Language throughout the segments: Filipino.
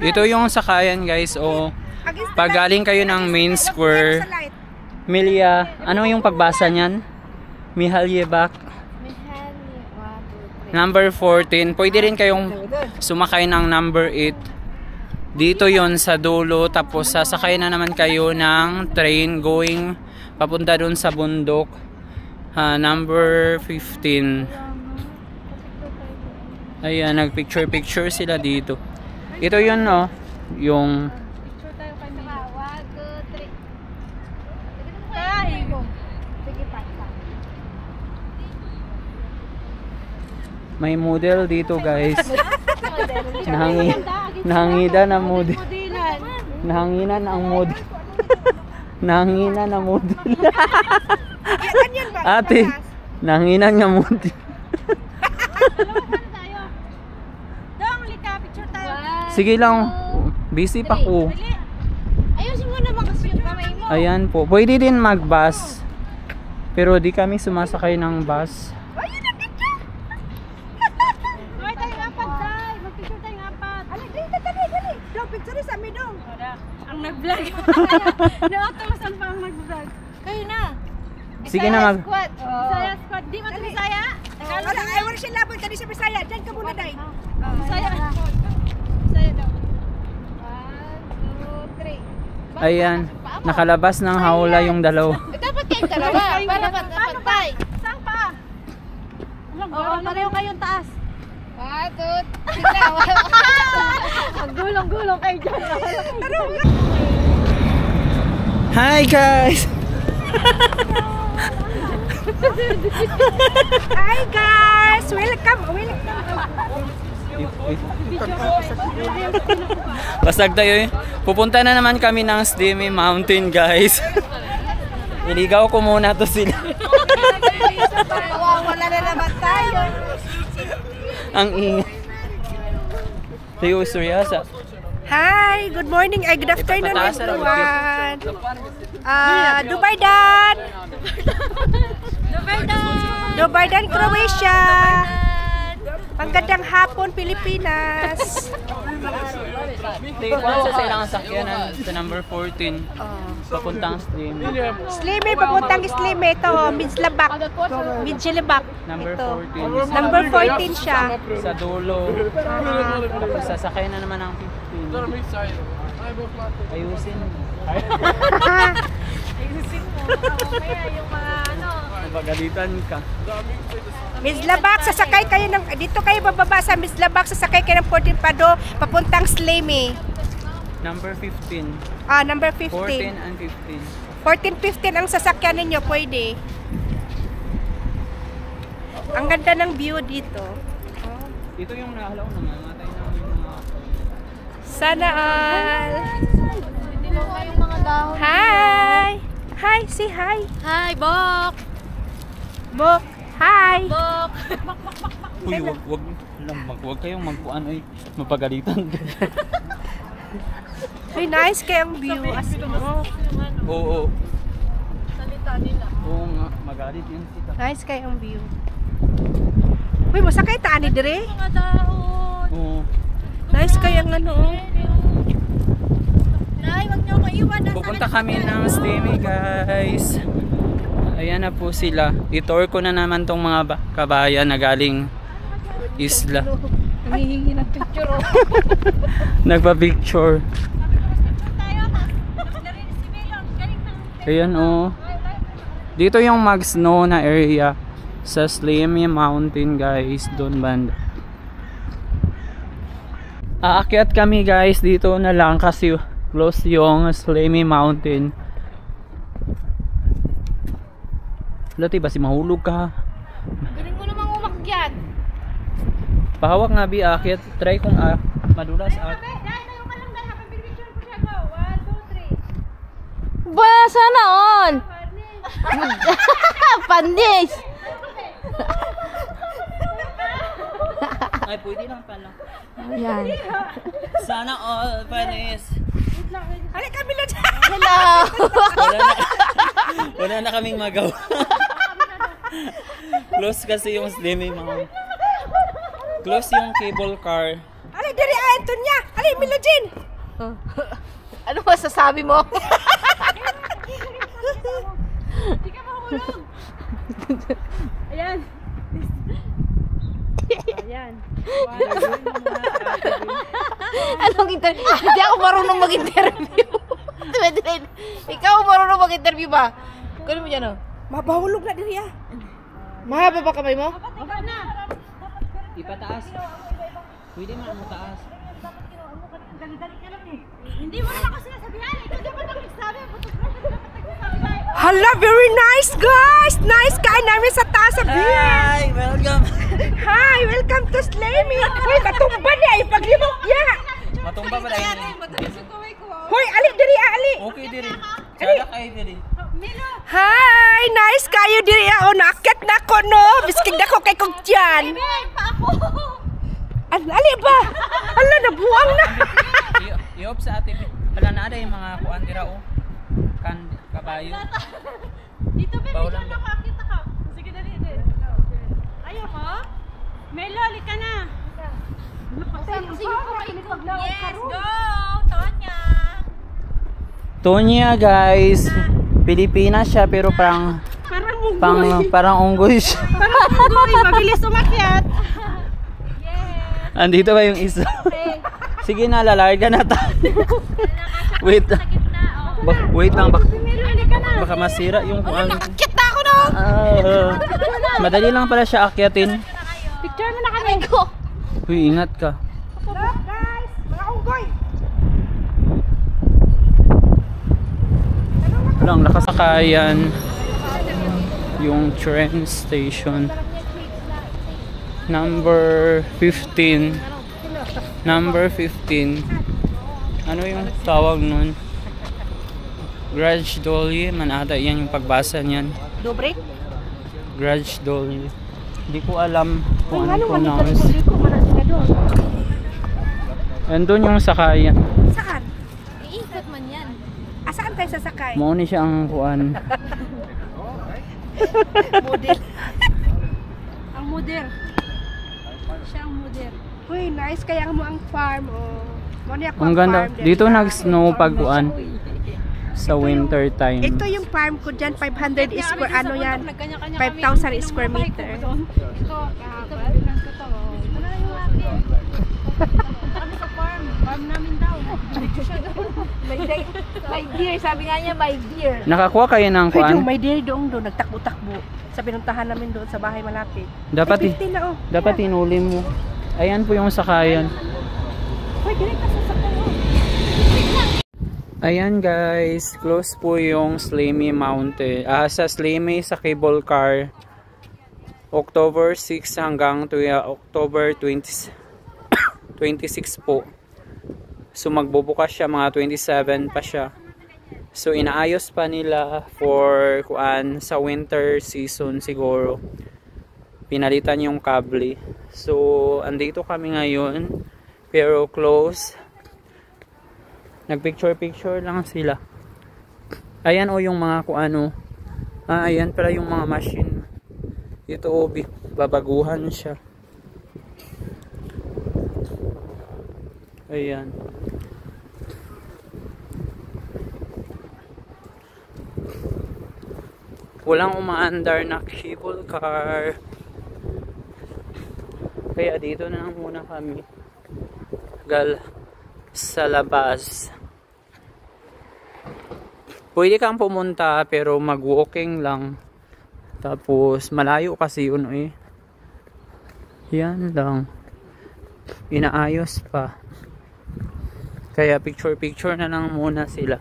Ito yung sakayan guys. O pag galing kayo ng main square, Milya, ano yung pagbasa niyan? Mihalyebak. Number 14. Pwede rin kayong sumakay ng number 8. Dito yon sa dulo. Tapos sasakay na naman kayo ng train going papunta dun sa bundok. Number 15. Ayan, nagpicture-picture sila dito. Ito yun, no? Yung... May model dito, guys. Nahanginan ang model. Nahanginan ang model. Nahanginan ang model. Ate, nahanginan nga model. Sige lang, busy pa ko. Ayusin mo naman kasi yung kamay mo. Ayan po, pwede din mag-bus. Pero di kami sumasakay ng bus. Ayun na picture! Ay, tayo apat, Day. Mag-picture tayo apat. Alay, dali. Daw, picture sa amin daw. Ang nag-vlog. Nautomasan pa ang nag-vlog. Kayo na. Sige na mag... Squad. Bisaya squad. Di mo ito Bisaya? Wala, ay wala siya labot. Kani sa Bisaya. Diyan ka muna, Day. Bisaya. Bisaya daw. 1, 2, 3. Ayan, nakalabas ng hawla yung dalaw. Dapat kayong dalawa. Para pantay. Saan pa? Oo, pareho kayong taas. 1, 2, 3. Gulong-gulong kayo dyan. Hi guys! Hi guys! Welcome! Basag tayo eh. Pupunta na naman kami ng Slimy Mountain guys. Iligaw ko muna to sila. Wala na naman tayo. Ang ingay. Tayo Suryasa. Hi! Good morning! Ay, good afternoon everyone! Dubai Dan! Dubai Dan, Croatia! Magandang hapon, Pilipinas! Tayo sa silang sakyanan sa number 14. Papuntang Slimy. Slimy, papuntang Slimy. Ito, Midslabak. Number Ito. 14. Number 14 siya. Sa dulo. Tapos sasakay na naman ang 15. Ayusin. Ayusin mo. Mamaya yung mga ano. Mapagalitan ka. Midslabak, sasakay kayo ng... Dito kayo bababa sa Midslabak, sasakay kayo ng 14 Pado, papuntang Slimy. Number 15. Number 15. 14 and 15. 14, 15 ang sasakyan ninyo, pwede. Ang ganda ng view dito. Ito yung nahalaw na mamatay na mga... Sana all. Hindi mo kayong mga dahon. Hi! Hi, say hi. Hi, Bok! Bok, hi! Bok! Uy, wag kayong magkuan ay mapagalitan. Ay, nice kayang view. Oo. Salita nila. Oo nga, magalit yun kita. Nice kayang view. Uy, masakay taan ni dire. Mga dahon. Oo. Nice kayang ano. Nay, wag niyo maiwan. Pupunta kami ng Slimy guys. Ayan na po sila. I-tour ko na naman tong mga kabayan na galing isla. Nangihingi ng picture. Nagpa-picture. Ayan oh. Dito yung mag-snow na area sa Slimy Mountain guys, doon banda. Aakyat kami guys dito na lang kasi close yung Slimy Mountain. Lati ba si mahulog ka? Galing mo namang umakyat. Pahawak nga bi aakyat, try kung madulas Ba, sana on! Pandis! Ay, pwede lang pala. Ayan. Sana all panis. Halika kami na dyan. Hello! Wala na kaming magawa. Close kasi yung Slimy Mountain. Close yung cable car. Halika diri Antonia. Ali Milojin. Ano masasabi mo? Hindi ka mahulog. Ayan. Ayan. Anong interview? Hindi ako marunong mag-interview. Ikaw marunong mag-interview ba? Kunin mo dyan, oh. Mabahulog na diri ah. Mahaba ba kamay mo? Ipataas. Pwede man mo taas. Hindi mo naman kasi nasabihan. Ikaw dapat ang nagsabi. Hala, very nice guys. Nice kain namin sa taas sa beer. Hi, welcome. Hi, welcome to Slaymy. Hoy, matumba niya ipaglibok ya. Matumba ba dahil? Hoy, ali diri ali. Okay diri. Sada kay diri. Hi, nice kayo diri ah. Oh, nakit na ko no. Bisking na ko kay kog tiyan. Ali ba? Ala, nabuang na. Iop sa ate. Wala na ada yung mga kuan dira o. Kan kabayo. Dito ba? Bawal Dito lang. nakakita ka. Sige, dali. Ayaw mo? Melo, halika na. Yes, go! Tonya! Tonya guys. Pilipinas siya pero parang unggoy siya. Parang unggoy, mabilis umakyat. Andito ba yung isa? Sige na, lalarga na tayo. Wait. Wait lang. Baka masira yung kuan. Nakakit na ako no! Madali lang pala siya akyatin. Picture mo na kami ko. Uy, ingat ka. Look guys, mga unggoy. Walang nakasakayan. Yung train station. Number 15. Number 15. Ano yung tawag nun? Grudge Dolly. Manada yan yung pagbasa niyan. Dobre? Grudge Dolly. Hindi ko alam kung ano pronounce. Andun yung sakayan. Saan? Iikot man yan. Asaan tayo sasakay? Mauni siya ang kuan. Model. Ang moder. Siya ang moder. Uy, nice kaya mo ang farm. Oh. Muna ako Ang ganda. farm, Dito dali. nag-snow pag kuan. Sa winter time. Ito yung farm ko dyan, 500 square, ano yan? Nagkanya-kanya 5,000 square meter. Ito, bilang ko to. Ano na yung akin? Kami sa farm. Farm namin daw. Siya daw. My dear, sabi nga niya, my dear. Nakakuha kayo ng Ay, kuan? yung may dairy doon nagtakbo-takbo. Sa pinuntahan namin doon sa bahay malapit. Dapat Ay, 15 na oh. dapat inuli mo. Ayan po yung sakayan. Uy, direct ka sasakay oh. Ayan guys, close po yung Slaymy Mountain. Sa Slaymy sa cable car. October 6 hanggang October 26 po. So magbubukas siya mga 27 pa siya. So inaayos pa nila for kuan sa winter season siguro. Pinalitan yung kable. So andito kami ngayon pero close. Nagpicture lang sila. Ayan o yung mga kuano. Ayan pala yung mga machine. Ito o babaguhan siya. Ayan. Walang umaandar na cable car. Kaya dito na lang muna kami. Sa labas. Pwede kang pumunta pero mag-walking lang. Tapos malayo kasi yun eh. Yan lang. Inaayos pa. Kaya picture na lang muna sila.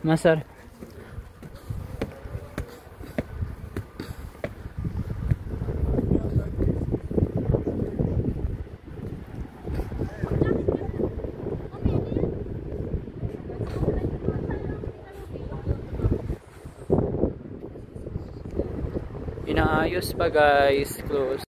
Masar. Inaayos pa guys, close.